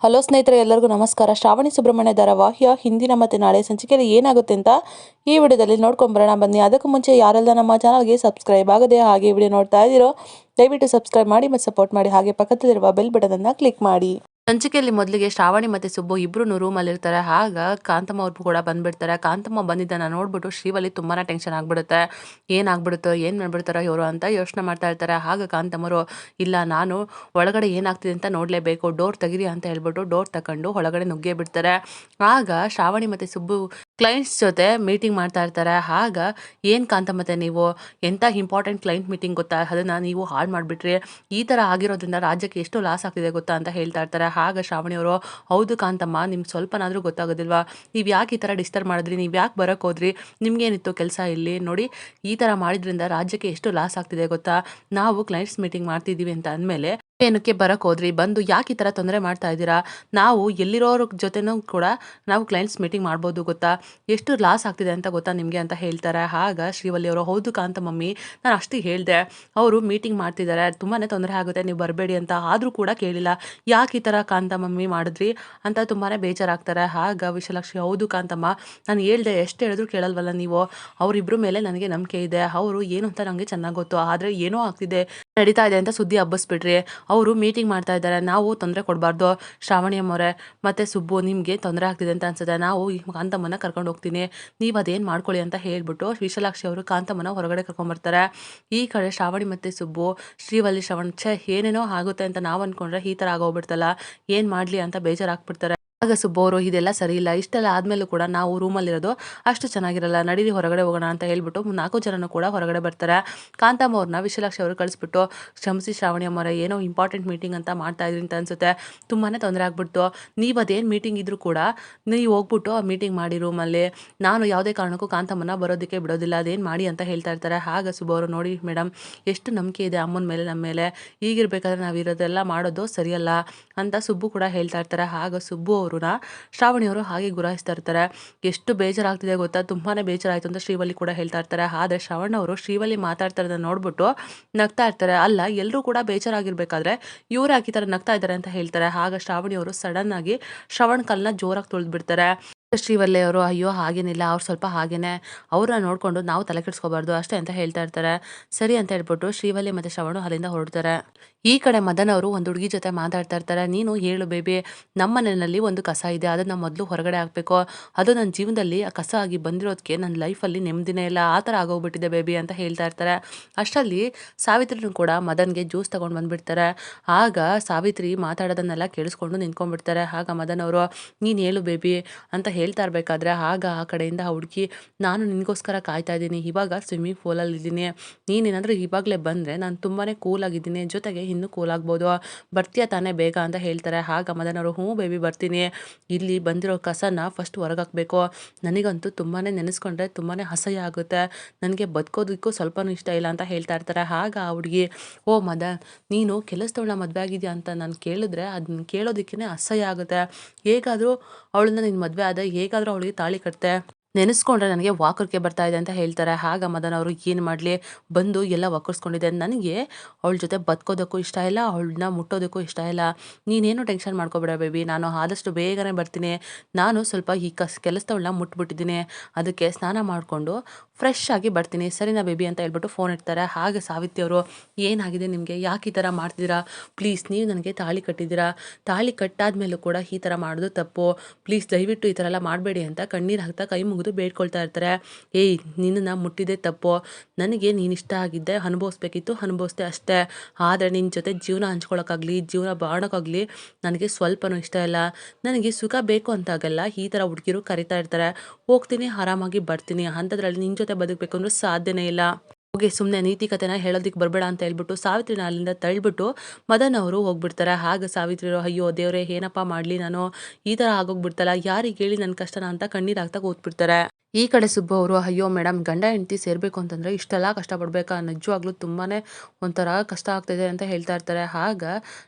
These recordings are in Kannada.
ಹಲೋ ಸ್ನೇಹಿತರೆ, ಎಲ್ಲರಿಗೂ ನಮಸ್ಕಾರ. ಶ್ರಾವಣಿ ಸುಬ್ರಹ್ಮಣ್ಯ ಧಾರಾವಾಹಿಯ ಹಿಂದಿನ ಮತ್ತು ನಾಳೆ ಸಂಚಿಕೆಯಲ್ಲಿ ಏನಾಗುತ್ತೆ ಅಂತ ಈ ವಿಡಿಯೋದಲ್ಲಿ ನೋಡ್ಕೊಂಬರೋಣ ಬನ್ನಿ. ಅದಕ್ಕೂ ಮುಂಚೆ ಯಾರೆಲ್ಲ ನಮ್ಮ ಚಾನಲ್ಗೆ ಸಬ್ಸ್ಕ್ರೈಬ್ ಆಗದೆ ಹಾಗೆ ವಿಡಿಯೋ ನೋಡ್ತಾ ಇದ್ದೀರೋ ದಯವಿಟ್ಟು ಸಬ್ಸ್ಕ್ರೈಬ್ ಮಾಡಿ ಮತ್ತು ಸಪೋರ್ಟ್ ಮಾಡಿ. ಹಾಗೆ ಪಕ್ಕದಲ್ಲಿರುವ ಬೆಲ್ ಬಟನ್ ಅನ್ನು ಕ್ಲಿಕ್ ಮಾಡಿ. ಸಂಚಿಕೆಯಲ್ಲಿ ಮೊದಲಿಗೆ ಶ್ರಾವಣಿ ಮತ್ತೆ ಸುಬ್ಬು ಇಬ್ರು ರೂಮಲ್ಲಿ ಇರ್ತಾರೆ. ಆಗ ಕಾಂತಮ್ಮ ಅವ್ರು ಕೂಡ ಬಂದ್ಬಿಡ್ತಾರೆ. ಕಾಂತಮ್ಮ ಬಂದಿದ್ದನ್ನ ನೋಡ್ಬಿಟ್ಟು ಶ್ರೀವಲ್ಲಿ ತುಂಬಾನೇ ಟೆನ್ಷನ್ ಆಗ್ಬಿಡುತ್ತೆ. ಏನಾಗ್ಬಿಡುತ್ತೋ ಏನ್ ಮಾಡ್ಬಿಡ್ತಾರೋ ಇವರು ಅಂತ ಯೋಚನೆ ಮಾಡ್ತಾ ಇರ್ತಾರೆ. ಆಗ ಕಾಂತಮ್ಮರು, ಇಲ್ಲ ನಾನು ಒಳಗಡೆ ಏನಾಗ್ತಿದೆ ಅಂತ ನೋಡ್ಲೇಬೇಕು, ಡೋರ್ ತೆಗಿರಿ ಅಂತ ಹೇಳ್ಬಿಟ್ಟು ಡೋರ್ ತಕೊಂಡು ಒಳಗಡೆ ನುಗ್ಗೇ ಬಿಡ್ತಾರೆ. ಆಗ ಶ್ರಾವಣಿ ಮತ್ತೆ ಸುಬ್ಬು ಕ್ಲೈಂಟ್ಸ್ ಜೊತೆ ಮೀಟಿಂಗ್ ಮಾಡ್ತಾ ಇರ್ತಾರೆ. ಆಗ ಏನ್ ಕಾಂತಮ್ಮತೆ ನೀವು ಎಂತ ಇಂಪಾರ್ಟೆಂಟ್ ಕ್ಲೈಂಟ್ ಮೀಟಿಂಗ್ ಗೊತ್ತಾ, ಅದನ್ನ ನೀವು ಹಾಳು ಮಾಡ್ಬಿಟ್ರಿ, ಈ ತರ ಆಗಿರೋದ್ರಿಂದ ರಾಜ್ಯಕ್ಕೆ ಎಷ್ಟು ಲಾಸ್ ಆಗ್ತಿದೆ ಗೊತ್ತಾ ಅಂತ ಹೇಳ್ತಾ ಇರ್ತಾರೆ. ಆಗ ಶ್ರಾವಣಿ ಅವರು, ಹೌದು ಕಾಂತಮ್ಮ, ನಿಮ್ಗೆ ಸ್ವಲ್ಪನಾದ್ರೂ ಗೊತ್ತಾಗೋದಿಲ್ವಾ, ನೀವು ಯಾಕೆ ಈ ತರ ಡಿಸ್ಟರ್ಬ್ ಮಾಡಿದ್ರಿ, ನೀವು ಯಾಕೆ ಬರಕ್ ಹೋದ್ರಿ, ನಿಮ್ಗೇನಿತ್ತು ಕೆಲಸ ಇಲ್ಲಿ, ನೋಡಿ ಈ ತರ ಮಾಡಿದ್ರಿಂದ ರಾಜ್ಯಕ್ಕೆ ಎಷ್ಟು ಲಾಸ್ ಆಗ್ತಿದೆ ಗೊತ್ತಾ, ನಾವು ಕ್ಲೈಂಟ್ಸ್ ಮೀಟಿಂಗ್ ಮಾಡ್ತಿದೀವಿ ಅಂತ ಅಂದಮೇಲೆ ಏನಕ್ಕೆ ಬರಕ್ ಹೋದ್ರಿ, ಬಂದು ಯಾಕೆ ಈ ತರ ತೊಂದರೆ ಮಾಡ್ತಾ ಇದ್ದೀರಾ, ನಾವು ಎಲ್ಲಿರೋರ ಜೊತೆನೂ ಕೂಡ ನಾವು ಕ್ಲೈಂಟ್ಸ್ ಮೀಟಿಂಗ್ ಮಾಡ್ಬೋದು ಗೊತ್ತಾ, ಎಷ್ಟು ಲಾಸ್ ಆಗ್ತಿದೆ ಅಂತ ಗೊತ್ತಾ ನಿಮಗೆ ಅಂತ ಹೇಳ್ತಾರೆ. ಆಗ ಶ್ರೀವಲ್ಲಿ ಅವರು, ಹೌದು ಕಾಂತ ಮಮ್ಮಿ, ನಾನು ಅಷ್ಟು ಹೇಳಿದೆ, ಅವರು ಮೀಟಿಂಗ್ ಮಾಡ್ತಿದ್ದಾರೆ, ತುಂಬಾನೇ ತೊಂದರೆ ಆಗುತ್ತೆ, ನೀವು ಬರಬೇಡಿ ಅಂತ, ಆದರೂ ಕೂಡ ಕೇಳಿಲ್ಲ, ಯಾಕೆ ಈ ಥರ ಕಾಂತ ಮಮ್ಮಿ ಮಾಡಿದ್ರಿ ಅಂತ ತುಂಬಾನೇ ಬೇಜಾರಾಗ್ತಾರೆ. ಆಗ ವಿಶಾಲಾಕ್ಷಿ, ಹೌದು ಕಾಂತಮ್ಮ, ನಾನು ಹೇಳ್ದೆ, ಎಷ್ಟು ಹೇಳಿದ್ರು ಕೇಳಲ್ವಲ್ಲ ನೀವು, ಅವರಿಬ್ಬರ ಮೇಲೆ ನನಗೆ ನಂಬಿಕೆ ಇದೆ, ಅವರು ಏನು ಅಂತ ನನಗೆ ಚೆನ್ನಾಗಿ ಗೊತ್ತು, ಆದರೆ ಏನೋ ಆಗ್ತಿದೆ ನಡೀತಾ ಇದೆ ಅಂತ ಸುದ್ದಿ ಹಬ್ಬಿಸ್ಬಿಟ್ರಿ, ಅವರು ಮೀಟಿಂಗ್ ಮಾಡ್ತಾ ಇದ್ದಾರೆ, ನಾವು ತೊಂದರೆ ಕೊಡಬಾರ್ದು, ಶ್ರಾವಣಿ ಅಮ್ಮವ್ರೆ ಮತ್ತೆ ಸುಬ್ಬು, ನಿಮಗೆ ತೊಂದರೆ ಆಗ್ತಿದೆ ಅಂತ ಅನ್ಸುತ್ತೆ, ನಾವು ಈ ಕಾಂತಮ್ಮನ ಕರ್ಕೊಂಡು ಹೋಗ್ತೀನಿ, ನೀವು ಅದೇನು ಮಾಡ್ಕೊಳ್ಳಿ ಅಂತ ಹೇಳ್ಬಿಟ್ಟು ವಿಶಾಲಾಕ್ಷಿ ಅವರು ಕಾಂತಮ್ಮನ ಹೊರಗಡೆ ಕರ್ಕೊಂಡ್ಬರ್ತಾರೆ. ಈ ಕಡೆ ಶ್ರಾವಣಿ ಮತ್ತೆ ಸುಬ್ಬು ಶ್ರೀವಲ್ಲಿ ಶ್ರವಣ್, ಏನೇನೋ ಆಗುತ್ತೆ ಅಂತ ನಾವು ಅನ್ಕೊಂಡ್ರೆ ಈ ಥರ ಆಗೋಗ್ಬಿಡ್ತಲ್ಲ, ಏನು ಮಾಡಲಿ ಅಂತ ಬೇಜಾರಾಗ್ಬಿಡ್ತಾರೆ. ಆಗ ಸುಬ್ಬು ಅವರು, ಇದೆಲ್ಲ ಸರಿ ಇಲ್ಲ, ಇಷ್ಟೆಲ್ಲ ಆದ್ಮೇಲೂ ಕೂಡ ನಾವು ರೂಮಲ್ಲಿರೋದು ಅಷ್ಟು ಚೆನ್ನಾಗಿರಲ್ಲ, ನಡೀರಿ ಹೊರಗಡೆ ಹೋಗೋಣ ಅಂತ ಹೇಳ್ಬಿಟ್ಟು 4 ಜನನು ಕೂಡ ಹೊರಗಡೆ ಬರ್ತಾರೆ. ಕಾಂತಮ್ಮ ಅವ್ರನ್ನ ವಿಶಾಲಾಕ್ಷಿ ಅವರು ಕಳಿಸ್ಬಿಟ್ಟು, ಕ್ಷಮಿಸಿ ಶ್ರಾವಣಿ ಅಮ್ಮರ, ಏನೋ ಇಂಪಾರ್ಟೆಂಟ್ ಮೀಟಿಂಗ್ ಅಂತ ಮಾಡ್ತಾ ಇದ್ರಿ ಅಂತ ಅನ್ಸುತ್ತೆ, ತುಂಬಾನೇ ತೊಂದರೆ ಆಗ್ಬಿಡ್ತು, ನೀವು ಅದೇನು ಮೀಟಿಂಗ್ ಇದ್ರೂ ಕೂಡ ನೀವು ಹೋಗ್ಬಿಟ್ಟು ಆ ಮೀಟಿಂಗ್ ಮಾಡಿ ರೂಮಲ್ಲಿ, ನಾನು ಯಾವುದೇ ಕಾರಣಕ್ಕೂ ಕಾಂತಮ್ಮನ ಬರೋದಕ್ಕೆ ಬಿಡೋದಿಲ್ಲ, ಅದೇನು ಮಾಡಿ ಅಂತ ಹೇಳ್ತಾ ಇರ್ತಾರೆ. ಆಗ ಸುಬ್ಬು ಅವರು, ನೋಡಿ ಮೇಡಮ್, ಎಷ್ಟು ನಂಬಿಕೆ ಇದೆ ಅಮ್ಮನ ಮೇಲೆ, ನಮ್ಮ ಮೇಲೆ, ಈಗಿರ್ಬೇಕಾದ್ರೆ ನಾವು ಇರೋದೆಲ್ಲ ಮಾಡೋದು ಸರಿಯಲ್ಲ ಅಂತ ಸುಬ್ಬು ಕೂಡ ಹೇಳ್ತಾ ಇರ್ತಾರೆ. ಆಗ ಸುಬ್ಬು ಅವ್ರನ್ನ ಶ್ರಾವಣಿ ಅವರು ಹಾಗೆ ಗುರಾಯಿಸ್ತಾ ಇರ್ತಾರೆ. ಎಷ್ಟು ಬೇಜಾರಾಗ್ತಿದೆ ಗೊತ್ತಾ, ತುಂಬಾನೇ ಬೇಜಾರಾಯ್ತು ಅಂತ ಶ್ರೀವಲ್ಲಿ ಕೂಡ ಹೇಳ್ತಾ ಇರ್ತಾರೆ. ಆದ್ರೆ ಶ್ರವಣ್ ಅವರು ಶ್ರೀವಲ್ಲಿ ಮಾತಾಡ್ತಾ ಇರೋದನ್ನ ನೋಡ್ಬಿಟ್ಟು ನಗ್ತಾ ಇರ್ತಾರೆ. ಅಲ್ಲ, ಎಲ್ಲರೂ ಕೂಡ ಬೇಜಾರಾಗಿರ್ಬೇಕಾದ್ರೆ ಇವ್ರು ಯಾಕೆ ಈ ತರ ನಗ್ತಾ ಇದ್ದಾರೆ ಅಂತ ಹೇಳ್ತಾರೆ. ಆಗ ಶ್ರಾವಣಿ ಅವರು ಸಡನ್ ಆಗಿ ಶ್ರವಣ್ ಕಲ್ನ ಜೋರಾಗಿ ತುಳಿದ್ಬಿಡ್ತಾರೆ. ಶ್ರೀವಲ್ಲಿ ಅವರು, ಅಯ್ಯೋ ಹಾಗೇನಿಲ್ಲ, ಅವ್ರು ಸ್ವಲ್ಪ ಹಾಗೇನೆ, ಅವ್ರನ್ನ ನೋಡ್ಕೊಂಡು ನಾವು ತಲೆ ಕೆಡಿಸ್ಕೋಬಾರ್ದು ಅಷ್ಟೇ ಅಂತ ಹೇಳ್ತಾ ಇರ್ತಾರೆ. ಸರಿ ಅಂತ ಹೇಳ್ಬಿಟ್ಟು ಶ್ರೀವಲ್ಲಿ ಮತ್ತೆ ಶ್ರವಣ್ ಅಲ್ಲಿಂದ ಹೊರಡ್ತಾರೆ. ಈ ಕಡೆ ಮದನ್ ಅವರು ಒಂದು ಹುಡುಗಿ ಜೊತೆ ಮಾತಾಡ್ತಾ ಇರ್ತಾರೆ. ನೀನು ಹೇಳು ಬೇಬಿ, ನಮ್ಮ ಮನೆಯಲ್ಲಿ ಒಂದು ಕಸ ಇದೆ, ಅದನ್ನ ಮೊದಲು ಹೊರಗಡೆ ಹಾಕ್ಬೇಕು, ಅದು ನನ್ನ ಜೀವನದಲ್ಲಿ ಆ ಕಸ ಆಗಿ ಬಂದಿರೋದಕ್ಕೆ ನನ್ನ ಲೈಫಲ್ಲಿ ನೆಮ್ಮದಿನೇ ಇಲ್ಲ, ಆ ಥರ ಆಗೋಗ್ಬಿಟ್ಟಿದೆ ಬೇಬಿ ಅಂತ ಹೇಳ್ತಾ ಇರ್ತಾರೆ. ಅಷ್ಟರಲ್ಲಿ ಸಾವಿತ್ರಿನೂ ಕೂಡ ಮದನ್ಗೆ ಜ್ಯೂಸ್ ತಗೊಂಡು ಬಂದ್ಬಿಡ್ತಾರೆ. ಆಗ ಸಾವಿತ್ರಿ ಮಾತಾಡೋದನ್ನೆಲ್ಲ ಕೇಳಿಸ್ಕೊಂಡು ನಿಂತ್ಕೊಂಡ್ಬಿಡ್ತಾರೆ. ಆಗ ಮದನ್ ಅವರು, ನೀನು ಹೇಳು ಬೇಬಿ ಅಂತ ಹೇಳ್ತಾ ಇರ್ಬೇಕಾದ್ರೆ ಆಗ ಆ ಕಡೆಯಿಂದ ಆ ಹುಡುಗಿ, ನಾನು ನಿನಗೋಸ್ಕರ ಕಾಯ್ತಾ ಇದ್ದೀನಿ, ಇವಾಗ ಸ್ವಿಮ್ಮಿಂಗ್ ಪೂಲಲ್ಲಿ ಇದ್ದೀನಿ, ನೀನೇನಾದರೂ ಇವಾಗಲೇ ಬಂದರೆ ನಾನು ತುಂಬಾ ಕೂಲಾಗಿದ್ದೀನಿ, ಜೊತೆಗೆ ಇನ್ನೂ ಕೂಲ್ ಆಗ್ಬೋದು, ಬರ್ತೀಯ ತಾನೇ ಬೇಗ ಅಂತ ಹೇಳ್ತಾರೆ. ಆಗ ಮದನ್ ಅವರು, ಹ್ಞೂ ಬೇಬಿ ಬರ್ತೀನಿ, ಇಲ್ಲಿ ಬಂದಿರೋ ಕಸನ ಫಸ್ಟ್ ಹೊರಗೆ ಹಾಕಬೇಕು, ನನಗಂತೂ ತುಂಬಾ ನೆನೆಸ್ಕೊಂಡ್ರೆ ತುಂಬಾ ಅಸಹ್ಯ ಆಗುತ್ತೆ, ನನಗೆ ಬದುಕೋದಕ್ಕೂ ಸ್ವಲ್ಪನೂ ಇಷ್ಟ ಇಲ್ಲ ಅಂತ ಹೇಳ್ತಾ ಇರ್ತಾರೆ. ಆಗ ಆ ಹುಡುಗಿ, ಓ ಮದನ್, ನೀನು ಕೆಲಸದವಳ ಮದುವೆ ಆಗಿದೆಯಾ ಅಂತ ನಾನು ಕೇಳಿದ್ರೆ ಅದನ್ನ ಕೇಳೋದಕ್ಕೇ ಅಸಹ್ಯ ಆಗುತ್ತೆ, ಹೇಗಾದರೂ ಅವಳನ್ನ ನಿನ್ನ ಮದುವೆ ಆದ, ಹೇಗಾದರೂ ಅವಳಿಗೆ ತಾಳಿ ಕಟ್ತೆ, ನೆನೆಸ್ಕೊಂಡ್ರೆ ನನಗೆ ವಾಕರ್ಕೆ ಬರ್ತಾ ಇದೆ ಅಂತ ಹೇಳ್ತಾರೆ. ಆಗ ಮದನ್ ಅವರು, ಏನು ಮಾಡಲಿ, ಬಂದು ಎಲ್ಲ ಒಕ್ಕರ್ಸ್ಕೊಂಡಿದೆ, ನನಗೆ ಅವಳ ಜೊತೆ ಬದುಕೋದಕ್ಕೂ ಇಷ್ಟ ಇಲ್ಲ, ಅವಳನ್ನ ಮುಟ್ಟೋದಕ್ಕೂ ಇಷ್ಟ ಇಲ್ಲ, ನೀನೇನು ಟೆನ್ಷನ್ ಮಾಡ್ಕೋಬೇಡ ಬೇಬಿ, ನಾನು ಆದಷ್ಟು ಬೇಗನೆ ಬರ್ತೀನಿ, ನಾನು ಸ್ವಲ್ಪ ಈ ಕೆಲಸದವಳನ್ನ ಮುಟ್ಬಿಟ್ಟಿದ್ದೀನಿ, ಅದಕ್ಕೆ ಸ್ನಾನ ಮಾಡಿಕೊಂಡು ಫ್ರೆಶ್ ಆಗಿ ಬರ್ತೀನಿ, ಸರಿನಾ ಬೇಬಿ ಅಂತ ಹೇಳ್ಬಿಟ್ಟು ಫೋನ್ ಇಡ್ತಾರೆ. ಹಾಗೆ ಸಾವಿತ್ರಿ ಅವರು, ಏನಾಗಿದೆ ನಿಮಗೆ, ಯಾಕೆ ಈ ಥರ ಮಾಡ್ತಿದ್ದೀರಾ, ಪ್ಲೀಸ್ ನೀವು ನನಗೆ ತಾಳಿ ಕಟ್ಟಿದ್ದೀರಾ, ತಾಳಿ ಕಟ್ಟಾದ್ಮೇಲೂ ಕೂಡ ಈ ಥರ ಮಾಡೋದು ತಪ್ಪು, ಪ್ಲೀಸ್ ದಯವಿಟ್ಟು ಈ ಥರ ಎಲ್ಲ ಮಾಡಬೇಡಿ ಅಂತ ಕಣ್ಣೀರು ಹಾಕ್ತಾ ಕೈ ಮುಗಿದು ಬೇಡ್ಕೊಳ್ತಾ ಇರ್ತಾರೆ. ಏಯ್, ನಿನ್ನನ್ನು ಮುಟ್ಟಿದೆ ತಪ್ಪು, ನನಗೆ ನೀನು ಇಷ್ಟ ಆಗಿದ್ದೆ, ಅನುಭವಿಸ್ಬೇಕಿತ್ತು, ಅನುಭವಿಸ್ದೆ ಅಷ್ಟೇ, ಆದರೆ ನಿನ್ನ ಜೊತೆ ಜೀವನ ಹಂಚ್ಕೊಳ್ಳೋಕ್ಕಾಗಲಿ ಜೀವನ ಬಾಳೋಕ್ಕಾಗಲಿ ನನಗೆ ಸ್ವಲ್ಪನೂ ಇಷ್ಟ ಇಲ್ಲ, ನನಗೆ ಸುಖ ಬೇಕು ಅಂತಾಗಲ್ಲ ಈ ಥರ ಹುಡುಗಿರು ಕರಿತಾ ಇರ್ತಾರೆ, ಹೋಗ್ತೀನಿ ಆರಾಮಾಗಿ ಬರ್ತೀನಿ, ಅಂಥದ್ರಲ್ಲಿ ನಿನ್ನ ಜೊತೆ ಬದುಕಬೇಕು ಅಂದ್ರೆ ಸಾಧ್ಯನೇ ಇಲ್ಲ, ಹೋಗಿ ಸುಮ್ಮನೆ ನೀತಿ ಕಥೆನ ಹೇಳೋದಕ್ಕೆ ಬರಬೇಡ ಅಂತ ಹೇಳ್ಬಿಟ್ಟು ಸಾವಿತ್ರಿನ ಅಲ್ಲಿಂದ ತಳ್ಳಿಬಿಟ್ಟು ಮದನ್ ಅವರು ಹೋಗ್ಬಿಡ್ತಾರೆ. ಆಗ ಸಾವಿತ್ರಿ, ಅಯ್ಯೋ ದೇವ್ರೆ, ಏನಪ್ಪ ಮಾಡಲಿ ನಾನು, ಈ ಥರ ಆಗೋಗ್ಬಿಡ್ತಲ್ಲ, ಯಾರಿಗೆ ಹೇಳಿ ನನ್ನ ಕಷ್ಟನ ಅಂತ ಕಣ್ಣೀರು ಹಾಕ್ತಾ ಕೂತ್ಬಿಡ್ತಾರೆ. ಈ ಕಡೆ ಸುಬ್ಬು ಅವರು, ಅಯ್ಯೋ ಮೇಡಮ್, ಗಂಡ ಹೆಂಡತಿ ಸೇರಬೇಕು ಅಂತಂದರೆ ಇಷ್ಟೆಲ್ಲ ಕಷ್ಟಪಡಬೇಕಾ, ನಿಜವಾಗ್ಲೂ ತುಂಬಾ ಒಂಥರ ಕಷ್ಟ ಆಗ್ತಾಯಿದೆ ಅಂತ ಹೇಳ್ತಾ ಇರ್ತಾರೆ. ಆಗ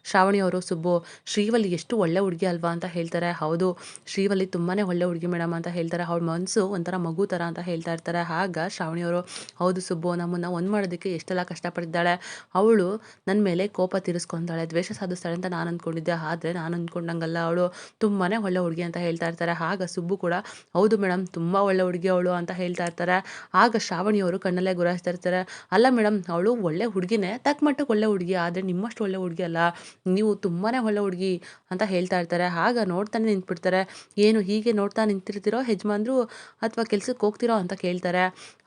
ಶ್ರಾವಣಿ ಅವರು, ಸುಬ್ಬು, ಶ್ರೀವಲ್ಲಿ ಎಷ್ಟು ಒಳ್ಳೆ ಹುಡುಗಿ ಅಲ್ವಾ ಅಂತ ಹೇಳ್ತಾರೆ. ಹೌದು, ಶ್ರೀವಲ್ಲಿ ತುಂಬಾ ಒಳ್ಳೆ ಹುಡುಗಿ ಮೇಡಮ್ ಅಂತ ಹೇಳ್ತಾರೆ. ಅವಳ ಮನಸ್ಸು ಒಂಥರ ಮಗು ಥರ ಅಂತ ಹೇಳ್ತಾ ಇರ್ತಾರೆ. ಆಗ ಶ್ರಾವಣಿ ಅವರು, ಹೌದು ಸುಬ್ಬು, ನಮ್ಮನ್ನು ಒಂದು ಮಾಡೋದಕ್ಕೆ ಎಷ್ಟೆಲ್ಲ ಕಷ್ಟಪಟ್ಟಿದ್ದಾಳೆ. ಅವಳು ನನ್ನ ಮೇಲೆ ಕೋಪ ತೀರಿಸ್ಕೊತಾಳೆ, ದ್ವೇಷ ಸಾಧಿಸ್ತಾಳೆ ಅಂತ ನಾನು ಅಂದ್ಕೊಂಡಿದ್ದೆ. ಆದರೆ ನಾನು ಅಂದ್ಕೊಂಡಂಗಲ್ಲ, ಅವಳು ತುಂಬಾ ಒಳ್ಳೆ ಹುಡುಗಿ ಅಂತ ಹೇಳ್ತಾ ಇರ್ತಾರೆ. ಆಗ ಸುಬ್ಬು ಕೂಡ, ಹೌದು ಮೇಡಮ್, ತುಂಬ ಒಳ್ಳೆ ಹುಡುಗಿ ಅವಳು ಅಂತ ಹೇಳ್ತಾ ಇರ್ತಾರೆ. ಆಗ ಶ್ರಾವಣಿಯವರು ಕಣ್ಣಲ್ಲೇ ಗುರಾಯಿಸ್ತಾ ಇರ್ತಾರೆ. ಅಲ್ಲ ಮೇಡಮ್, ಅವಳು ಒಳ್ಳೆ ಹುಡುಗಿನೇ, ತಕ್ಕ ಮಟ್ಟಕ್ಕೆ ಒಳ್ಳೆ ಹುಡುಗಿ, ಆದರೆ ನಿಮ್ಮಷ್ಟು ಒಳ್ಳೆ ಹುಡುಗಿ ಅಲ್ಲ, ನೀವು ತುಂಬಾ ಒಳ್ಳೆ ಹುಡುಗಿ ಅಂತ ಹೇಳ್ತಾ ಇರ್ತಾರೆ. ಆಗ ನೋಡ್ತಾನೆ ನಿಂತ್ಬಿಡ್ತಾರೆ. ಏನು ಹೀಗೆ ನೋಡ್ತಾ ನಿಂತಿರ್ತೀರೋ ಯಜಮಾನ್ರು, ಅಥವಾ ಕೆಲ್ಸಕ್ಕೆ ಹೋಗ್ತಿರೋ ಅಂತ ಕೇಳ್ತಾರೆ.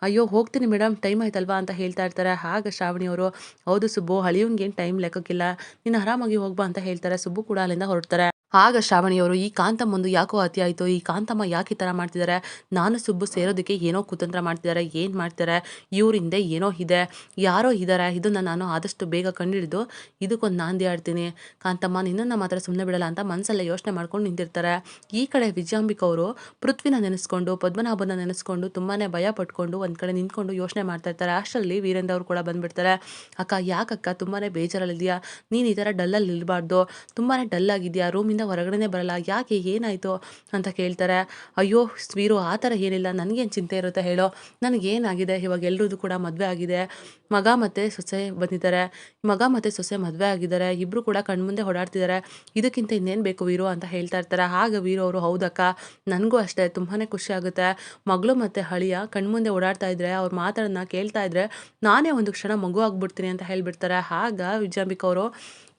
ಅಯ್ಯೋ ಹೋಗ್ತೀನಿ ಮೇಡಮ್, ಟೈಮ್ ಆಯ್ತಲ್ವಾ ಅಂತ ಹೇಳ್ತಾ ಇರ್ತಾರೆ. ಆಗ ಶ್ರಾವಣಿಯವರು, ಹೌದು ಸುಬ್ಬು, ಅಳಿಯೋಂಗೇನು ಟೈಮ್ ಲೆಕ್ಕಕ್ಕಿಲ್ಲ, ನೀನು ಆರಾಮಾಗಿ ಹೋಗ್ಬಾ ಅಂತ ಹೇಳ್ತಾರೆ. ಸುಬ್ಬು ಕೂಡ ಅಲ್ಲಿಂದ ಹೊರಡ್ತಾರೆ. ಆಗ ಶ್ರಾವಣಿಯವರು, ಈ ಕಾಂತಮ್ಮಂದು ಯಾಕೋ ಅತಿ ಆಯಿತು, ಈ ಕಾಂತಮ್ಮ ಯಾಕೆ ಈ ಥರ ಮಾಡ್ತಿದ್ದಾರೆ, ನಾನು ಸುಬ್ಬು ಸೇರೋದಕ್ಕೆ ಏನೋ ಕುತಂತ್ರ ಮಾಡ್ತಿದ್ದಾರೆ, ಏನು ಮಾಡ್ತಾರೆ, ಇವರಿಂದ ಏನೋ ಇದೆ, ಯಾರೋ ಇದ್ದಾರೆ, ಇದನ್ನು ನಾನು ಆದಷ್ಟು ಬೇಗ ಕಂಡುಹಿಡಿದು ಇದಕ್ಕೊಂದು ನಾಂದಿ ಆಡ್ತೀನಿ, ಕಾಂತಮ್ಮ ನಿನ್ನನ್ನು ಮಾತ್ರ ಸುಮ್ಮನೆ ಬಿಡಲ್ಲ ಅಂತ ಮನಸ್ಸಲ್ಲೇ ಯೋಚನೆ ಮಾಡ್ಕೊಂಡು ನಿಂತಿರ್ತಾರೆ. ಈ ಕಡೆ ವಿಜಯಾಂಬಿಕ ಅವರು ಪೃಥ್ವಿನ ನೆನೆಸ್ಕೊಂಡು, ಪದ್ಮನಾಭನ ನೆನೆಸ್ಕೊಂಡು ತುಂಬಾ ಭಯ ಪಟ್ಕೊಂಡು ಒಂದು ಕಡೆ ನಿಂತ್ಕೊಂಡು ಯೋಚನೆ ಮಾಡ್ತಾ ಇರ್ತಾರೆ. ಅಷ್ಟರಲ್ಲಿ ವೀರೇಂದ್ರ ಅವರು ಕೂಡ ಬಂದುಬಿಡ್ತಾರೆ. ಅಕ್ಕ, ಯಾಕಕ್ಕ ತುಂಬಾ ಬೇಜಾರಲ್ಲಿದೆಯಾ, ನೀನು ಈ ಥರ ಡಲ್ಲಲ್ಲಿ ಇರಬಾರ್ದು, ತುಂಬಾ ಡಲ್ ಆಗಿದೆಯಾ, ರೂಮಿಂದ ಹೊರಗಡೆನೇ ಬರಲ್ಲ, ಯಾಕೆ, ಏನಾಯಿತು ಅಂತ ಕೇಳ್ತಾರೆ. ಅಯ್ಯೋ ವೀರು, ಆ ಥರ ಏನಿಲ್ಲ, ನನಗೇನು ಚಿಂತೆ ಇರುತ್ತೆ ಹೇಳೋ, ನನಗೇನಾಗಿದೆ, ಇವಾಗ ಎಲ್ರದ್ದು ಕೂಡ ಮದುವೆ ಆಗಿದೆ, ಮಗ ಮತ್ತು ಸೊಸೆ ಬಂದಿದ್ದಾರೆ, ಮಗ ಮತ್ತು ಸೊಸೆ ಮದುವೆ ಆಗಿದ್ದಾರೆ, ಇಬ್ಬರು ಕೂಡ ಕಣ್ಮುಂದೆ ಓಡಾಡ್ತಿದ್ದಾರೆ, ಇದಕ್ಕಿಂತ ಇನ್ನೇನು ಬೇಕು ವೀರು ಅಂತ ಹೇಳ್ತಾ ಇರ್ತಾರೆ. ಆಗ ವೀರು ಅವರು, ಹೌದಕ್ಕ, ನನಗೂ ಅಷ್ಟೇ ತುಂಬಾ ಖುಷಿ ಆಗುತ್ತೆ, ಮಗಳು ಮತ್ತು ಅಳಿಯ ಕಣ್ಮುಂದೆ ಓಡಾಡ್ತಾ ಇದ್ರೆ, ಅವ್ರ ಮಾತನ್ನ ಕೇಳ್ತಾ ಇದ್ರೆ ನಾನೇ ಒಂದು ಕ್ಷಣ ಮಗು ಆಗ್ಬಿಡ್ತೀನಿ ಅಂತ ಹೇಳ್ಬಿಡ್ತಾರೆ. ಆಗ ವಿಜಯಾಂಬಿಕ ಅವರು,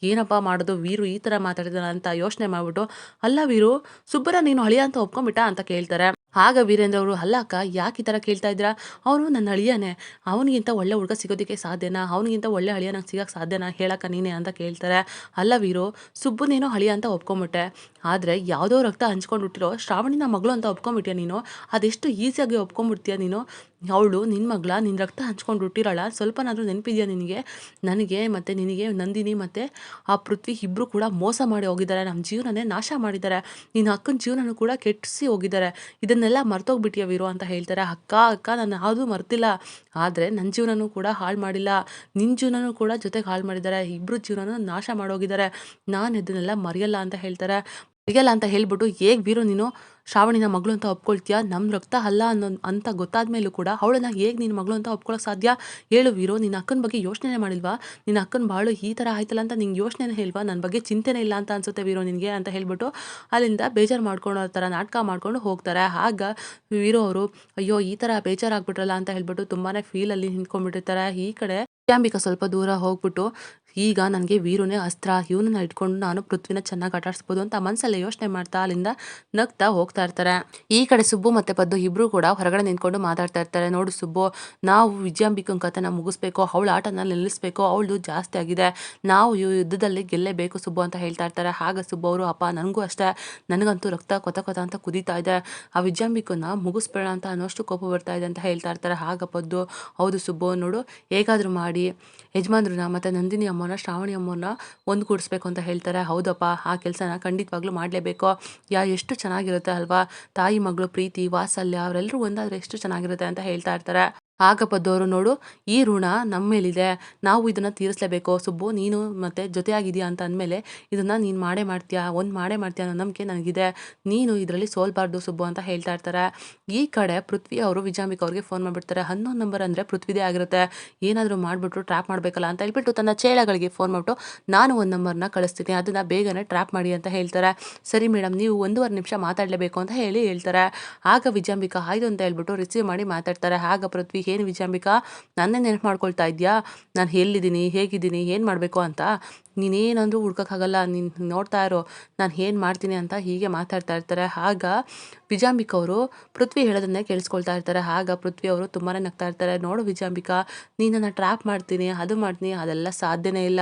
ಏನಪ್ಪ ಮಾಡೋದು, ವೀರು ಈ ಥರ ಮಾತಾಡಿದಾನ ಅಂತ ಯೋಚನೆ ಮಾಡ್ಬಿಟ್ಟು, ಅಲ್ಲ ವೀರು, ಸುಬ್ಬರ ನೀನು ಅಳಿಯ ಅಂತ ಒಪ್ಕೊಂಬಿಟ್ಟ ಅಂತ ಕೇಳ್ತಾರೆ. ಆಗ ವೀರೇಂದ್ರ ಅವರು, ಅಲ್ಲ ಅಕ್ಕ, ಯಾಕೆ ಈ ಥರ ಕೇಳ್ತಾ ಇದ್ದೀರಾ, ಅವನು ನನ್ನ ಅಳಿಯನೇ, ಅವನಿಗಿಂತ ಒಳ್ಳೆ ಹುಡುಗ ಸಿಗೋದಕ್ಕೆ ಸಾಧ್ಯನಾ, ಅವನಿಗಿಂತ ಒಳ್ಳೆ ಅಳಿಯ ನಂಗೆ ಸಿಗೋಕ್ಕೆ ಸಾಧ್ಯನಾ ಹೇಳಕ್ಕ ನೀನೇ ಅಂತ ಕೇಳ್ತಾರೆ. ಅಲ್ಲ ವೀರು, ಸುಬ್ಬನೇನೋ ಅಳಿಯ ಅಂತ ಒಪ್ಕೊಂಬಿಟ್ಟೆ, ಆದರೆ ಯಾವುದೋ ರಕ್ತ ಹಂಚ್ಕೊಂಡು ಹುಟ್ಟಿರೋ ಶ್ರಾವಣಿನ ಮಗಳು ಅಂತ ಒಪ್ಕೊಂಬಿಟ್ಯಾ ನೀನು, ಅದೆಷ್ಟು ಈಸಿಯಾಗಿ ಒಪ್ಕೊಂಬಿಡ್ತೀಯ ನೀನು, ಅವಳು ನಿನ್ನ ಮಗಳ, ನಿನ್ನ ರಕ್ತ ಹಂಚ್ಕೊಂಡು ಹುಟ್ಟಿರೋಳ, ಸ್ವಲ್ಪನಾದರೂ ನೆನಪಿದೆಯಾ ನಿನಗೆ, ನನಗೆ ಮತ್ತು ನಿನಗೆ ನಂದಿನಿ ಮತ್ತು ಆ ಪೃಥ್ವಿ ಇಬ್ಬರು ಕೂಡ ಮೋಸ ಮಾಡಿ ಹೋಗಿದ್ದಾರೆ, ನಮ್ಮ ಜೀವನನೇ ನಾಶ ಮಾಡಿದ್ದಾರೆ, ನಿನ್ನ ಅಕ್ಕನ ಜೀವನನೂ ಕೂಡ ಕೆಟ್ಟಿಸಿ ಹೋಗಿದ್ದಾರೆ, ಇದನ್ನೆಲ್ಲ ಮರ್ತೋಗ್ಬಿಟ್ಟಿಯ ವೀರು ಅಂತ ಹೇಳ್ತಾರೆ. ಅಕ್ಕ ಅಕ್ಕ, ನಾನು ಯಾವುದೂ ಮರ್ತಿಲ್ಲ, ಆದರೆ ನನ್ನ ಜೀವನನೂ ಕೂಡ ಹಾಳು ಮಾಡಿಲ್ಲ, ನಿನ್ನ ಜೀವನನೂ ಕೂಡ ಜೊತೆಗೆ ಹಾಳು ಮಾಡಿದ್ದಾರೆ, ಇಬ್ಬರು ಜೀವನನೂ ನಾಶ ಮಾಡೋಗಿದ್ದಾರೆ, ನಾನು ಇದನ್ನೆಲ್ಲ ಮರೆಯಲ್ಲ ಅಂತ ಹೇಳ್ತಾರೆ. ಮರೆಯಲ್ಲ ಅಂತ ಹೇಳ್ಬಿಟ್ಟು, ಹೇಗೆ ವೀರು ನೀನು ಶ್ರಾವಣಿನ ಮಗಳು ಅಂತ ಒಪ್ಕೊಳ್ತೀಯಾ, ನಮ್ಮ ರಕ್ತ ಅಲ್ಲ ಅಂತ ಗೊತ್ತಾದ ಮೇಲೂ ಕೂಡ ಅವಳನ್ನ ಹೇಗೆ ನಿನ್ನ ಮಗಳು ಅಂತ ಒಪ್ಕೊಳ್ಳೋಕೆ ಸಾಧ್ಯ, ಹೇಳು ವೀರು, ನಿನ್ನ ಅಕ್ಕನ ಬಗ್ಗೆ ಯೋಚನೆ ಮಾಡಿಲ್ವಾ, ನಿನ್ನ ಅಕ್ಕನ ಬಾಳು ಈ ಥರ ಆಯ್ತಲ್ಲ ಅಂತ ನಿಂಗೆ ಯೋಚನೆ ಇಲ್ವಾ, ನನ್ನ ಬಗ್ಗೆ ಚಿಂತೆನೇ ಇಲ್ಲ ಅಂತ ಅನ್ಸುತ್ತೆ ವೀರು ನಿನಗೆ ಅಂತ ಹೇಳ್ಬಿಟ್ಟು ಅಲ್ಲಿಂದ ಬೇಜಾರು ಮಾಡ್ಕೊಂಡು ಥರ ನಾಟಕ ಮಾಡ್ಕೊಂಡು ಹೋಗ್ತಾರೆ. ಆಗ ವೀರು ಅವರು, ಅಯ್ಯೋ ಈ ಥರ ಬೇಜಾರಾಗ್ಬಿಟ್ರಲ್ಲ ಅಂತ ಹೇಳ್ಬಿಟ್ಟು ತುಂಬಾ ಫೀಲಲ್ಲಿ ನಿಂತ್ಕೊಂಡ್ಬಿಟ್ಟಿರ್ತಾರೆ. ಈ ಕಡೆ ವಿಜಯಾಂಬಿಕಾ ಸ್ವಲ್ಪ ದೂರ ಹೋಗ್ಬಿಟ್ಟು, ಈಗ ನನಗೆ ವೀರುನೇ ಅಸ್ತ್ರ, ಇವನನ್ನ ಇಟ್ಕೊಂಡು ನಾನು ಪೃಥ್ವಿನ ಚೆನ್ನಾಗಿ ಆಟಾಡಿಸ್ಬೋದು ಅಂತ ಮನಸ್ಸಲ್ಲೇ ಯೋಚನೆ ಮಾಡ್ತಾ ಅಲ್ಲಿಂದ ನಗ್ತಾ ಹೋಗ್ತಾ ಇರ್ತಾರೆ. ಈ ಕಡೆ ಸುಬ್ಬು ಮತ್ತು ಪದ್ದು ಇಬ್ಬರು ಕೂಡ ಹೊರಗಡೆ ನಿಂತ್ಕೊಂಡು ಮಾತಾಡ್ತಾ ಇರ್ತಾರೆ. ನೋಡು ಸುಬ್ಬು, ನಾವು ವಿಜಯಾಂಬಿಕನ ಕಥೆನ ಮುಗಿಸ್ಬೇಕು, ಅವಳ ಆಟನ ನಿಲ್ಲಿಸ್ಬೇಕು, ಅವಳದು ಜಾಸ್ತಿ ಆಗಿದೆ, ನಾವು ಈ ಯುದ್ಧದಲ್ಲಿ ಗೆಲ್ಲೇಬೇಕು ಸುಬ್ಬು ಅಂತ ಹೇಳ್ತಾ ಇರ್ತಾರೆ. ಆಗ ಸುಬ್ಬು ಅವರು, ಅಪ್ಪ ನನಗೂ ಅಷ್ಟೇ, ನನಗಂತೂ ರಕ್ತ ಕೊತ ಕೊತ ಅಂತ ಕುದೀತಾ ಇದೆ, ಆ ವಿಜಯಾಂಬಿಕನ ಮುಗಿಸ್ಬೇಡ ಅಂತ ಅನ್ನೋಷ್ಟು ಕೋಪ ಬರ್ತಾ ಇದೆ ಅಂತ ಹೇಳ್ತಾ ಇರ್ತಾರೆ. ಆಗ ಪದ್ದು, ಹೌದು ಸುಬ್ಬು, ನೋಡು, ಹೇಗಾದರೂ ಮಾಡಿ ಯಜಮಾನ್ರನ್ನ ಮತ್ತು ನಂದಿನಿ ಅಮ್ಮನ, ಶ್ರಾವಣಿ ಅಮ್ಮನ ಒಂದು ಕೂಡಿಸ್ಬೇಕು ಅಂತ ಹೇಳ್ತಾರೆ. ಹೌದಪ್ಪ, ಆ ಕೆಲಸನ ಖಂಡಿತವಾಗ್ಲೂ ಮಾಡಲೇಬೇಕು, ಎಷ್ಟು ಚೆನ್ನಾಗಿರುತ್ತೆ ಅಲ್ವಾ, ತಾಯಿ ಮಗಳು ಪ್ರೀತಿ ವಾತ್ಸಲ್ಯ ಅವರೆಲ್ಲರೂ ಒಂದಾದರೆ ಎಷ್ಟು ಚೆನ್ನಾಗಿರುತ್ತೆ ಅಂತ ಹೇಳ್ತಾ ಇರ್ತಾರೆ. ಆಗ ಪದ್ದವರು, ನೋಡು, ಈ ಋಣ ನಮ್ಮ ಮೇಲಿದೆ, ನಾವು ಇದನ್ನು ತೀರಿಸಲೇಬೇಕು ಸುಬ್ಬು, ನೀನು ಮತ್ತೆ ಜೊತೆಯಾಗಿದೆಯಾ ಅಂತ ಅಂದಮೇಲೆ ಇದನ್ನು ನೀನು ಮಾಡೇ ಮಾಡ್ತೀಯಾ, ಒಂದು ಮಾಡೇ ಮಾಡ್ತೀಯಾ ಅನ್ನೋ ನಂಬಿಕೆ ನನಗಿದೆ, ನೀನು ಇದರಲ್ಲಿ ಸೋಲ್ಬಾರ್ದು ಸುಬ್ಬು ಅಂತ ಹೇಳ್ತಾ ಇರ್ತಾರೆ. ಈ ಕಡೆ ಪೃಥ್ವಿ ಅವರು ವಿಜಯಾಂಬಿಕಾ ಅವ್ರಿಗೆ ಫೋನ್ ಮಾಡಿಬಿಡ್ತಾರೆ. 11 ನಂಬರ್ ಅಂದರೆ ಪೃಥ್ವಿದೇ ಆಗಿರುತ್ತೆ, ಏನಾದರೂ ಮಾಡಿಬಿಟ್ಟು ಟ್ರ್ಯಾಪ್ ಮಾಡಬೇಕಲ್ಲ ಅಂತ ಹೇಳ್ಬಿಟ್ಟು ತನ್ನ ಚೇಳಗಳಿಗೆ ಫೋನ್ ಮಾಡಿಬಿಟ್ಟು, ನಾನು ಒಂದು ನಂಬರ್ನ ಕಳಿಸ್ತೀನಿ, ಅದನ್ನು ಬೇಗನೆ ಟ್ರ್ಯಾಪ್ ಮಾಡಿ ಅಂತ ಹೇಳ್ತಾರೆ. ಸರಿ ಮೇಡಮ್, ನೀವು 1.5 ನಿಮಿಷ ಮಾತಾಡಲೇಬೇಕು ಅಂತ ಹೇಳ್ತಾರೆ. ಆಗ ವಿಜಯಾಂಬಿಕಾ ಆಯ್ತು ಅಂತ ಹೇಳ್ಬಿಟ್ಟು ರಿಸೀವ್ ಮಾಡಿ ಮಾತಾಡ್ತಾರೆ. ಆಗ ಪೃಥ್ವಿ, ಏನು ವಿಜಯಾಂಬಿಕಾ, ನನ್ನೇ ನೆನಪು ಮಾಡ್ಕೊಳ್ತಾ ಇದೆಯಾ, ನಾನು ಎಲ್ಲಿದ್ದೀನಿ, ಹೇಗಿದ್ದೀನಿ, ಏನು ಮಾಡಬೇಕು ಅಂತ, ನೀನೇನಂದ್ರೂ ಹುಡ್ಕೋಕ್ಕಾಗಲ್ಲ, ನೀನು ನೋಡ್ತಾ ಇರೋ ನಾನು ಏನು ಮಾಡ್ತೀನಿ ಅಂತ ಹೀಗೆ ಮಾತಾಡ್ತಾ ಇರ್ತಾರೆ. ಆಗ ವಿಜಯಾಂಬಿಕಾ ಅವರು ಪೃಥ್ವಿ ಹೇಳೋದನ್ನೇ ಕೇಳಿಸ್ಕೊಳ್ತಾ ಇರ್ತಾರೆ. ಆಗ ಪೃಥ್ವಿ ಅವರು ತುಂಬಾ ನಗ್ತಾ ಇರ್ತಾರೆ. ನೋಡು ವಿಜಯಾಂಬಿಕಾ, ನೀನನ್ನು ಟ್ರ್ಯಾಪ್ ಮಾಡ್ತೀನಿ, ಅದು ಮಾಡ್ತೀನಿ, ಅದೆಲ್ಲ ಸಾಧ್ಯನೇ ಇಲ್ಲ,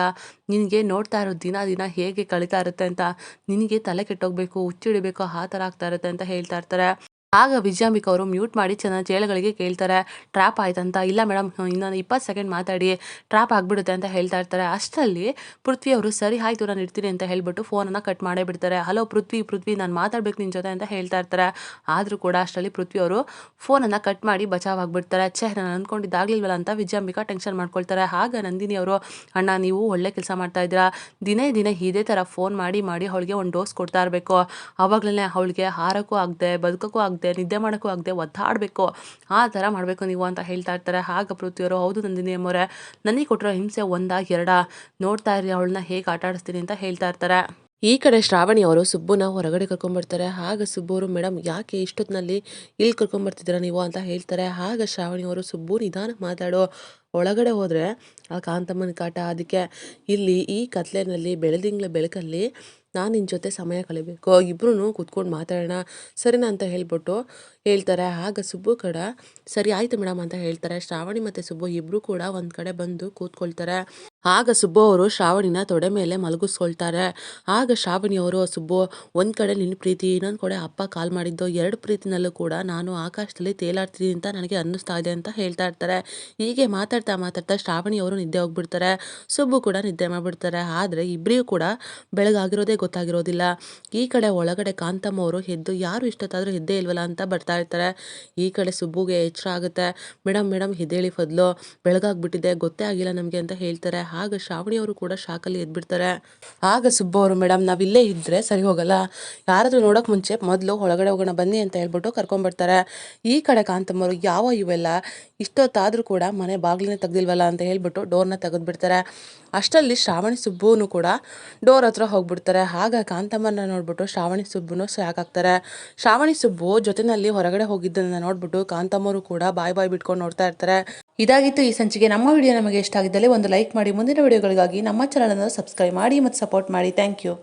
ನಿನಗೆ ನೋಡ್ತಾ ಇರೋ ದಿನ ದಿನ ಹೇಗೆ ಕಳೀತಾ ಇರುತ್ತೆ ಅಂತ ನಿನಗೆ ತಲೆ ಕೆಟ್ಟೋಗ್ಬೇಕು, ಹುಚ್ಚಿಡಿಬೇಕು, ಆ ಥರ ಆಗ್ತಾ ಇರುತ್ತೆ ಅಂತ ಹೇಳ್ತಾ ಇರ್ತಾರೆ. ಆಗ ವಿಜಯಾಂಬಿಕಾ ಅವರು ಮ್ಯೂಟ್ ಮಾಡಿ ಚೇಳುಗಳಿಗೆ ಕೇಳ್ತಾರೆ, ಟ್ರ್ಯಾಪ್ ಆಯ್ತಂತ. ಇಲ್ಲ ಮೇಡಮ್, ಇನ್ನೊಂದು 20 ಸೆಕೆಂಡ್ ಮಾತಾಡಿ, ಟ್ರ್ಯಾಪ್ ಆಗಿಬಿಡುತ್ತೆ ಅಂತ ಹೇಳ್ತಾ ಇರ್ತಾರೆ. ಅಷ್ಟರಲ್ಲಿ ಪೃಥ್ವಿ ಅವರು ಸರಿ ಆಯಿತು ನಾನು ಇಡ್ತೀನಿ ಅಂತ ಹೇಳ್ಬಿಟ್ಟು ಫೋನನ್ನು ಕಟ್ ಮಾಡೇ ಬಿಡ್ತಾರೆ. ಹಲೋ ಪೃಥ್ವಿ ನಾನು ಮಾತಾಡ್ಬೇಕು ನಿನ್ನ ಜೊತೆ ಅಂತ ಹೇಳ್ತಾ ಇರ್ತಾರೆ. ಆದರೂ ಕೂಡ ಅಷ್ಟರಲ್ಲಿ ಪೃಥ್ವಿ ಅವರು ಫೋನನ್ನು ಕಟ್ ಮಾಡಿ ಬಚಾವಾಗಿಬಿಡ್ತಾರೆ. ನಾನು ಅಂದ್ಕೊಂಡಿದ್ದಾಗಲಿಲ್ವಲ್ಲ ಅಂತ ವಿಜಯಾಂಬಿಕಾ ಟೆನ್ಷನ್ ಮಾಡ್ಕೊಳ್ತಾರೆ. ಆಗ ನಂದಿನಿ ಅವರು, ಅಣ್ಣ ನೀವು ಒಳ್ಳೆ ಕೆಲಸ ಮಾಡ್ತಾ ಇದ್ದೀರಾ, ದಿನೇ ಇದೇ ಥರ ಫೋನ್ ಮಾಡಿ ಅವಳಿಗೆ ಒಂದು ಡೋಸ್ ಕೊಡ್ತಾ ಇರಬೇಕು. ಆವಾಗಲೇ ಅವಳಿಗೆ ಹಾರಕ್ಕೂ ಆಗದೆ, ಬದುಕೋಕ್ಕೂ ಆಗದೆ, ನಿದ್ದೆ ಮಾಡೋಕ್ಕೂ ಆಗದೆ ಒದ್ದಾಡಬೇಕು, ಆ ಥರ ಮಾಡಬೇಕು ನೀವು ಅಂತ ಹೇಳ್ತಾ ಇರ್ತಾರೆ. ಆಗ ಪೃಥ್ವಿಯವರು, ಹೌದು ನಂದಿನಿ ಅಮ್ಮೋರೆ, ನನಗೆ ಕೊಟ್ಟಿರೋ ಹಿಂಸೆ ಒಂದಾ ಎರಡಾ, ನೋಡ್ತಾ ಇರಿ ಅವಳನ್ನ ಹೇಗೆ ಆಟ ಆಡಿಸ್ತೀನಿ ಅಂತ ಹೇಳ್ತಾ ಇರ್ತಾರೆ. ಈ ಕಡೆ ಶ್ರಾವಣಿ ಅವರು ಸುಬ್ಬುನ ಹೊರಗಡೆ ಕರ್ಕೊಂಡ್ಬರ್ತಾರೆ. ಆಗ ಸುಬ್ಬು ಅವರು, ಮೇಡಮ್ ಯಾಕೆ ಇಷ್ಟೊತ್ತಿನಲ್ಲಿ ಇಲ್ಲಿ ಕರ್ಕೊಂಡ್ಬರ್ತಿದ್ದೀರಾ ನೀವು ಅಂತ ಹೇಳ್ತಾರೆ. ಆಗ ಶ್ರಾವಣಿ ಅವರು, ಸುಬ್ಬು ನಿಧಾನಕ್ಕೆ ಮಾತಾಡೋ, ಒಳಗಡೆ ಹೋದರೆ ಆ ಕಾಂತಮ್ಮನ ಕಾಟ, ಅದಕ್ಕೆ ಇಲ್ಲಿ ಈ ಕತ್ಲೆನಲ್ಲಿ ಬೆಳದಿಂಗಳ ಬೆಳಕಲ್ಲಿ ನಾನು ನಿನ್ನ ಜೊತೆ ಸಮಯ ಕಳಿಬೇಕು, ಇಬ್ಬರೂ ಕೂತ್ಕೊಂಡು ಮಾತಾಡೋಣ ಸರಿನಾ ಅಂತ ಹೇಳ್ಬಿಟ್ಟು ಹೇಳ್ತಾರೆ. ಆಗ ಸುಬ್ಬು ಸರಿ ಆಯಿತು ಮೇಡಮ್ ಅಂತ ಹೇಳ್ತಾರೆ. ಶ್ರಾವಣಿ ಮತ್ತು ಸುಬ್ಬು ಇಬ್ಬರು ಕೂಡ ಒಂದು ಕಡೆ ಬಂದು ಕೂತ್ಕೊಳ್ತಾರೆ. ಆಗ ಸುಬ್ಬು ಅವರು ಶ್ರಾವಣಿನ ತೊಡೆ ಮೇಲೆ ಮಲಗಿಸ್ಕೊಳ್ತಾರೆ. ಆಗ ಶ್ರಾವಣಿ ಅವರು, ಸುಬ್ಬು ಒಂದು ಕಡೆ ನಿನ್ನ ಪ್ರೀತಿ, ಇನ್ನೊಂದು ಕಡೆ ಅಪ್ಪ ಕಾಲ್ ಮಾಡಿದ್ದು, ಎರಡು ಪ್ರೀತಿನಲ್ಲೂ ಕೂಡ ನಾನು ಆಕಾಶದಲ್ಲಿ ತೇಲಾಡ್ತೀನಿ ಅಂತ ನನಗೆ ಅನ್ನಿಸ್ತಾ ಇದೆ ಅಂತ ಹೇಳ್ತಾ ಇರ್ತಾರೆ. ಹೀಗೆ ಮಾತಾಡ್ತಾ ಶ್ರಾವಣಿ ಅವರು ನಿದ್ದೆ ಹೋಗ್ಬಿಡ್ತಾರೆ. ಸುಬ್ಬು ಕೂಡ ನಿದ್ದೆ ಮಾಡಿಬಿಡ್ತಾರೆ. ಆದರೆ ಇಬ್ಬರಿಗೂ ಕೂಡ ಬೆಳಗಾಗಿರೋದೇ ಗೊತ್ತಾಗಿರೋದಿಲ್ಲ. ಈ ಕಡೆ ಒಳಗಡೆ ಕಾಂತಮ್ಮ ಅವರು ಎದ್ದು, ಯಾರು ಇಷ್ಟೊತ್ತಾದರೂ ಎದ್ದೇ ಇಲ್ವಲ್ಲ ಅಂತ ಬರ್ತಾ ಇರ್ತಾರೆ. ಈ ಕಡೆ ಸುಬ್ಬುಗೆ ಎಚ್ಚರ ಆಗುತ್ತೆ. ಮೇಡಮ್ ಎದ್ದೇಳಿ ಫದ್ಲು, ಬೆಳಗಾಗ್ಬಿಟ್ಟಿದೆ, ಗೊತ್ತೇ ಆಗಿಲ್ಲ ನಮಗೆ ಅಂತ ಹೇಳ್ತಾರೆ. ಆಗ ಶ್ರಾವಣಿ ಅವರು ಕೂಡ ಶಾಕಲ್ಲಿ ಎದ್ಬಿಡ್ತಾರೆ. ಆಗ ಸುಬ್ಬು ಅವರು, ಮೇಡಮ್ ನಾವಿಲ್ಲೇ ಇದ್ದರೆ ಸರಿ ಹೋಗಲ್ಲ, ಯಾರಾದರೂ ನೋಡೋಕೆ ಮುಂಚೆ ಮೊದಲು ಒಳಗಡೆ ಹೋಗೋಣ ಬನ್ನಿ ಅಂತ ಹೇಳ್ಬಿಟ್ಟು ಕರ್ಕೊಂಡ್ಬರ್ತಾರೆ. ಈ ಕಡೆ ಕಾಂತಮ್ಮವರು, ಯಾವ ಇವೆಲ್ಲ ಇಷ್ಟೊತ್ತಾದರೂ ಕೂಡ ಮನೆ ಬಾಗಿಲನ್ನೇ ತೆಗ್ದಿಲ್ವಲ್ಲ ಅಂತ ಹೇಳ್ಬಿಟ್ಟು ಡೋರ್ನ ತೆಗೆದ್ಬಿಡ್ತಾರೆ. ಅಷ್ಟರಲ್ಲಿ ಶ್ರಾವಣಿ ಸುಬ್ಬುನು ಕೂಡ ಡೋರ್ ಹತ್ರ ಹೋಗ್ಬಿಡ್ತಾರೆ. ಆಗ ಕಾಂತಮ್ಮನ ನೋಡ್ಬಿಟ್ಟು ಶ್ರಾವಣಿ ಸುಬ್ಬುನು ಸಾಕಾಗ್ತಾರೆ. ಶ್ರಾವಣಿ ಸುಬ್ಬು ಜೊತೆನಲ್ಲಿ ಹೊರಗಡೆ ಹೋಗಿದ್ದನ್ನು ನೋಡ್ಬಿಟ್ಟು ಕಾಂತಮ್ಮರು ಕೂಡ ಬಾಯ್ ಬಿಟ್ಕೊಂಡು ನೋಡ್ತಾ ಇರ್ತಾರೆ. ಇದಾಗಿತ್ತು ಈ ಸಂಚಿಕೆ. ನಮ್ಮ ವಿಡಿಯೋ ನಮಗೆ ಇಷ್ಟ ಆಗಿದ್ದಲ್ಲಿ ಒಂದು ಲೈಕ್ ಮಾಡಿ. ಮುಂದಿನ ವಿಡಿಯೋಗಳಿಗಾಗಿ ನಮ್ಮ ಚಾನಲನ್ನು ಸಬ್ಸ್ಕ್ರೈಬ್ ಮಾಡಿ ಮತ್ತು ಸಪೋರ್ಟ್ ಮಾಡಿ. Thank you.